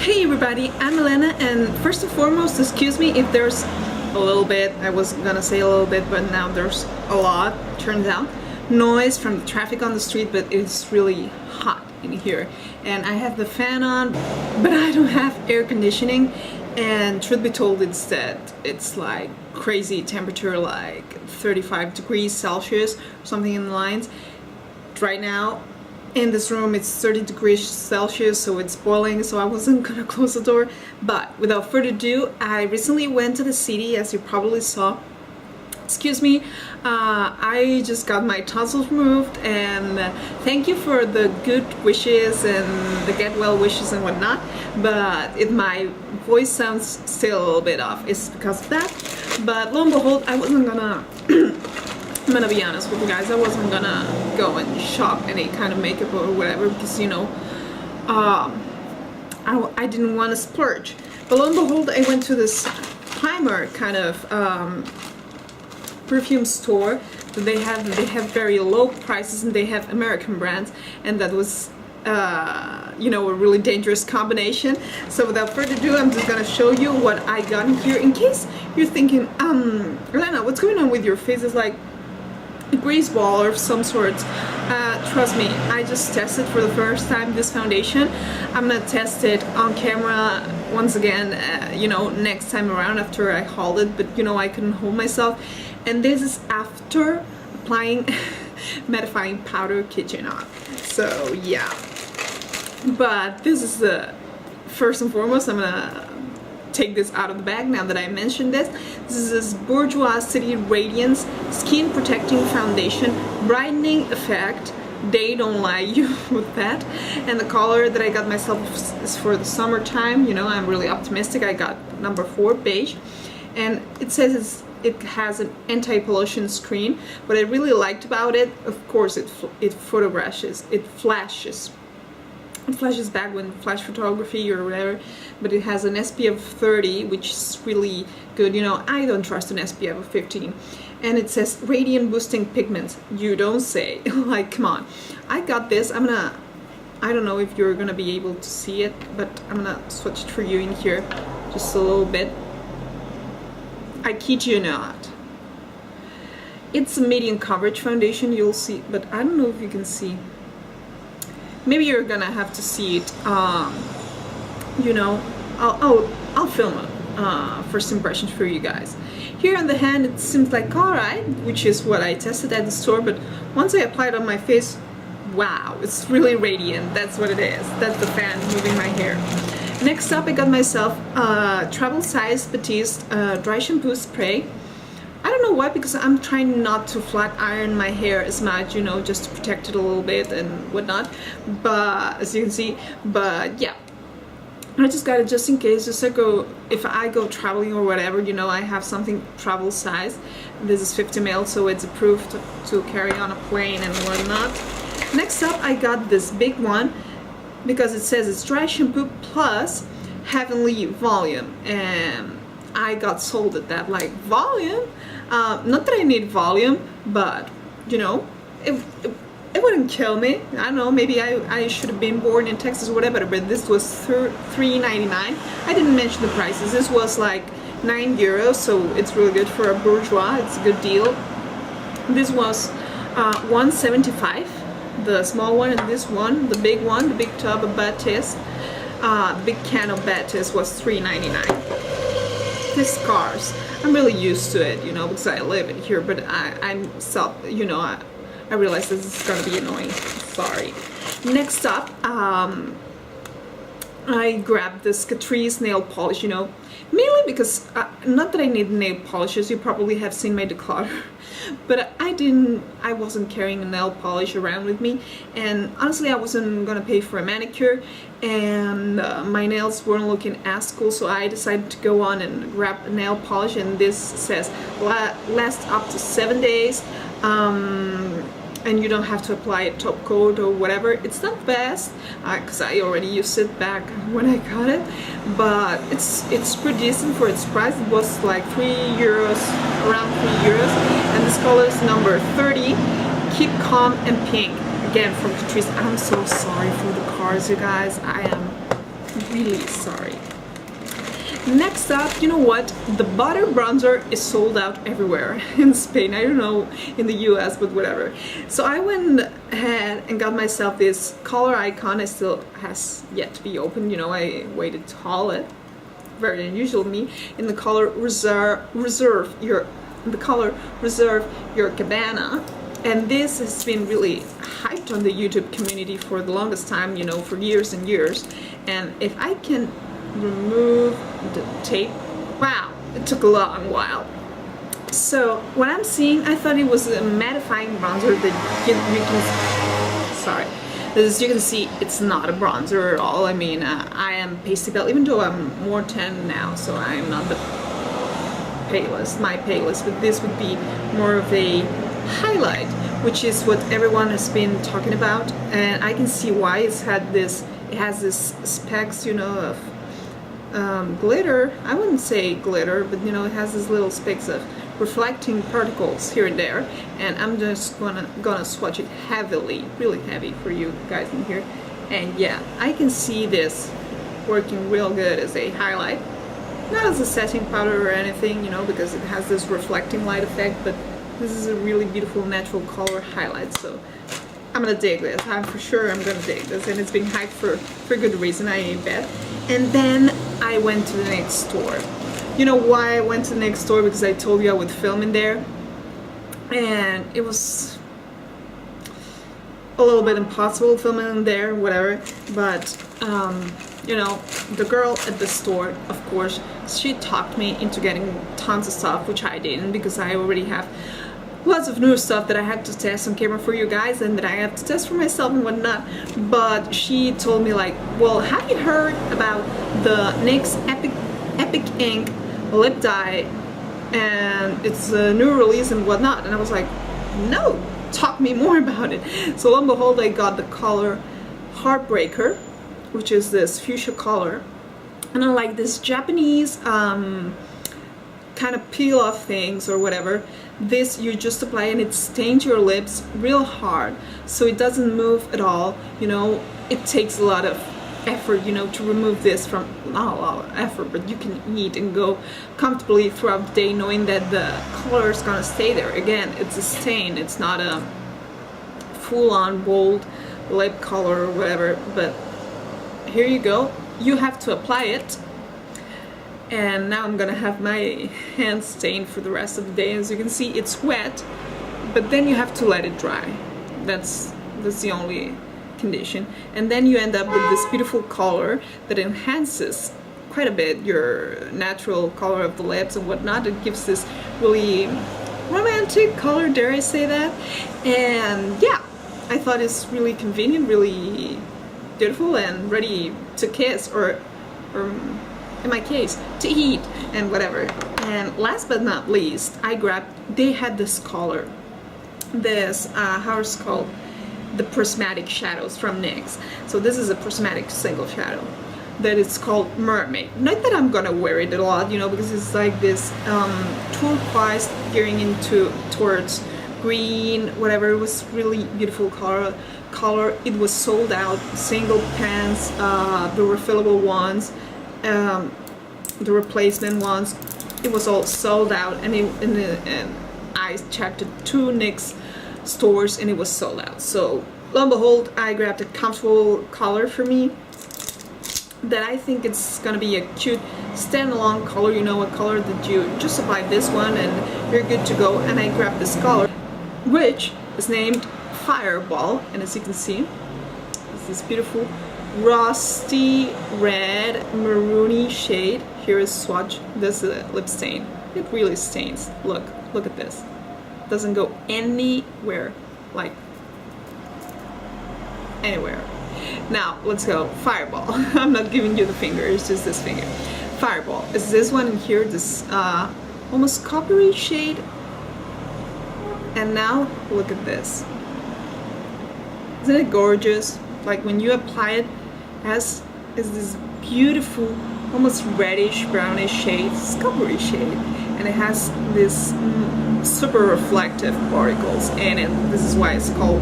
Hey everybody, I'm Elena, and first and foremost, excuse me if there's a little bit, I was gonna say a little bit, but now there's a lot, turns out, noise from the traffic on the street, but it's really hot in here. And I have the fan on, but I don't have air conditioning, and truth be told, it's like crazy temperature, like 35 degrees Celsius, something in the lines. Right now, in this room it's 30 degrees Celsius, so it's boiling, so I wasn't gonna close the door. But without further ado, I recently went to the city, as you probably saw. Excuse me, I just got my tonsils removed, and thank you for the good wishes and the get well wishes and whatnot, but my voice sounds still a little bit off. It's because of that. But lo and behold, I wasn't gonna I'm gonna be honest with you guys, I wasn't gonna go and shop any kind of makeup or whatever, because you know, I didn't want to splurge. But lo and behold, I went to this primer kind of perfume store that they have very low prices, and they have American brands, and that was you know, a really dangerous combination. So without further ado, I'm just gonna show you what I got in here, in case you're thinking, Elena, what's going on with your face? It's like a grease ball of some sort. Trust me, I just tested for the first time this foundation. I'm gonna test it on camera once again, you know, next time around after I hauled it, but you know, I couldn't hold myself. And this is after applying mattifying powder, kid you not. So yeah, but this is the first and foremost, I'm gonna take this out of the bag now that I mentioned this. This is this Bourjois City Radiance Skin Protecting Foundation Brightening Effect. They don't lie you with that. And the color that I got myself is for the summertime. You know, I'm really optimistic. I got number 4, beige. And it says it has an anti-pollution screen. What I really liked about it, of course, it photographs, it flashes back when flash photography or whatever, but it has an SPF 30, which is really good. You know, I don't trust an SPF of 15. And it says radiant boosting pigments. You don't say. Like, come on. I got this. I don't know if you're gonna be able to see it, but I'm gonna switch it for you in here just a little bit. I kid you not. It's a medium coverage foundation, you'll see, but I don't know if you can see. Maybe you're gonna have to see it. You know, I'll film it. First impressions for you guys. Here on the hand, it seems like alright, which is what I tested at the store. But once I apply it on my face, wow, it's really radiant. That's what it is. That's the fan moving my hair. Next up, I got myself travel size Batiste dry shampoo spray. I don't know why, because I'm trying not to flat iron my hair as much, you know, just to protect it a little bit and whatnot. But as you can see, but yeah, I just got it just in case, just if I go traveling or whatever, you know, I have something travel size. This is 50 ml, so it's approved to carry on a plane and whatnot. Next up, I got this big one because it says it's dry shampoo plus heavenly volume, and I got sold at that, like, volume? Not that I need volume, but, you know, it wouldn't kill me. I don't know, maybe I should have been born in Texas or whatever, but this was $3.99. I didn't mention the prices. This was like €9, so it's really good for a bourgeois. It's a good deal. This was $1.75, the small one, and this one, the big tub of Batiste, big can of Batiste was $3.99. These scars, I'm really used to it, you know, because I live in here, but I'm self, you know, I realize this is gonna be annoying. Sorry. Next up, I grabbed this Catrice nail polish, you know, mainly because, not that I need nail polishes, you probably have seen my declutter, but I wasn't carrying a nail polish around with me, and honestly I wasn't gonna pay for a manicure, and my nails weren't looking as cool, so I decided to go on and grab a nail polish, and this says last up to 7 days, and you don't have to apply a top coat or whatever. It's not best because I already used it back when I got it, but it's pretty decent for its price. It was like €3, around €3, and this color is number 30, Keep Calm and Pink. Again from Catrice. I'm so sorry for the cars, you guys. I am really sorry. Next up, you know what? The butter bronzer is sold out everywhere in Spain. I don't know in the US, but whatever. So I went ahead and got myself this color icon. It still has yet to be opened. You know, I waited to haul it. Very unusual me. In the color reserve your cabana. And this has been really hyped on the YouTube community for the longest time, you know, for years and years. And if I can remove the tape, wow, it took a long while. So what I'm seeing, I thought it was a mattifying bronzer that you can, sorry, as you can see, it's not a bronzer at all. I mean, I am pasty pale, even though I'm more tan now, so I'm not the palest, my palest, but this would be more of a highlight, which is what everyone has been talking about, and I can see why it has this specks, you know, of glitter. I wouldn't say glitter, but you know, it has these little specks of reflecting particles here and there, and I'm just gonna swatch it heavily, really heavy for you guys in here. And yeah, I can see this working real good as a highlight, not as a setting powder or anything, you know, because it has this reflecting light effect, but this is a really beautiful natural color highlight. So I'm gonna dig this. I'm gonna dig this, and it's been hyped for good reason, I bet. And then I went to the next store. You know why I went to the next store? Because I told you I would film in there, and it was a little bit impossible filming in there, whatever. But you know, the girl at the store, of course, she talked me into getting tons of stuff, which I didn't, because I already have lots of new stuff that I have to test on camera for you guys and that I have to test for myself and whatnot. But she told me like, well, have you heard about the NYX Epic Ink lip dye, and it's a new release and whatnot? And I was like, no, talk me more about it. So lo and behold, I got the color Heartbreaker, which is this fuchsia color, and I like this Japanese kind of peel off things or whatever. This you just apply and it stains your lips real hard, so it doesn't move at all. You know, it takes a lot of effort, you know, to remove this from, not a lot of effort, but you can eat and go comfortably throughout the day knowing that the color is gonna stay there. Again, it's a stain, it's not a full-on bold lip color or whatever, but here you go. You have to apply it, and now I'm gonna have my hands stained for the rest of the day. As you can see, it's wet, but then you have to let it dry. That's the only condition. And then you end up with this beautiful color that enhances quite a bit your natural color of the lips and whatnot. It gives this really romantic color, dare I say that. And yeah, I thought it's really convenient, really beautiful, and ready to kiss, or in my case, to eat and whatever. And last but not least, they had this color, this, how it's called, the prismatic shadows from NYX. So this is a prismatic single shadow that is called Mermaid. Not that I'm gonna wear it a lot, you know, because it's like this turquoise gearing towards green, whatever. It was really beautiful color. It was sold out, single pants, the refillable ones, the replacement ones. It was all sold out, and I checked 2 NYX stores and it was sold out. So lo and behold, I grabbed a comfortable color for me that I think it's gonna be a cute standalone color, you know, a color that you just apply this one and you're good to go. And I grabbed this color, which is named Fireball, and as you can see, it's this beautiful rusty red maroony shade. Here is swatch. This is a lip stain. It really stains. Look at this. Doesn't go anywhere, like anywhere. Now let's go Fireball. I'm not giving you the finger, it's just this finger. Fireball is this one in here, this almost coppery shade. And now look at this. Isn't it gorgeous? Like when you apply it, is this beautiful, almost reddish brownish shade, coppery shade, and it has this super reflective particles in it. This is why it's called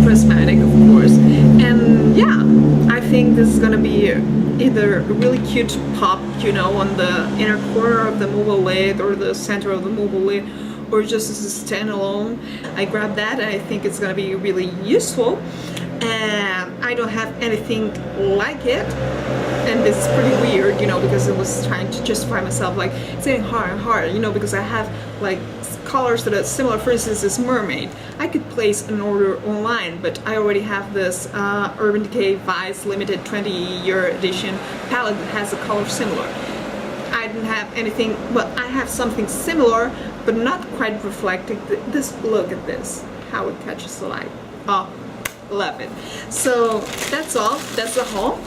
prismatic, of course. And yeah, I think this is gonna be either a really cute pop, you know, on the inner corner of the mobile lid or the center of the mobile lid, or just as a standalone. I grabbed that and I think it's gonna be really useful. And I don't have anything like it, and this is pretty weird, you know, because I was trying to justify myself, like it's getting harder and harder, you know, because I have like colors that are similar. For instance, this mermaid, I could place an order online, but I already have this Urban Decay Vice limited 20-year edition palette that has a color similar. I didn't have anything, but I have something similar, but not quite reflecting. This, look at this, how it catches the light. Oh, love it. So that's all, that's the haul,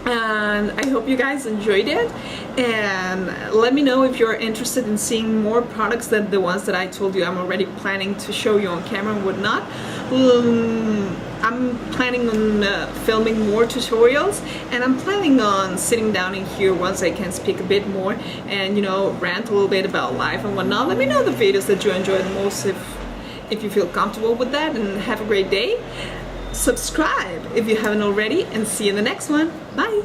and I hope you guys enjoyed it, and let me know if you're interested in seeing more products than the ones that I told you I'm already planning to show you on camera and whatnot. I'm planning on filming more tutorials, and I'm planning on sitting down in here once I can speak a bit more and, you know, rant a little bit about life and whatnot. Let me know the videos that you enjoy the most if you feel comfortable with that, and have a great day. Subscribe if you haven't already, and see you in the next one. Bye!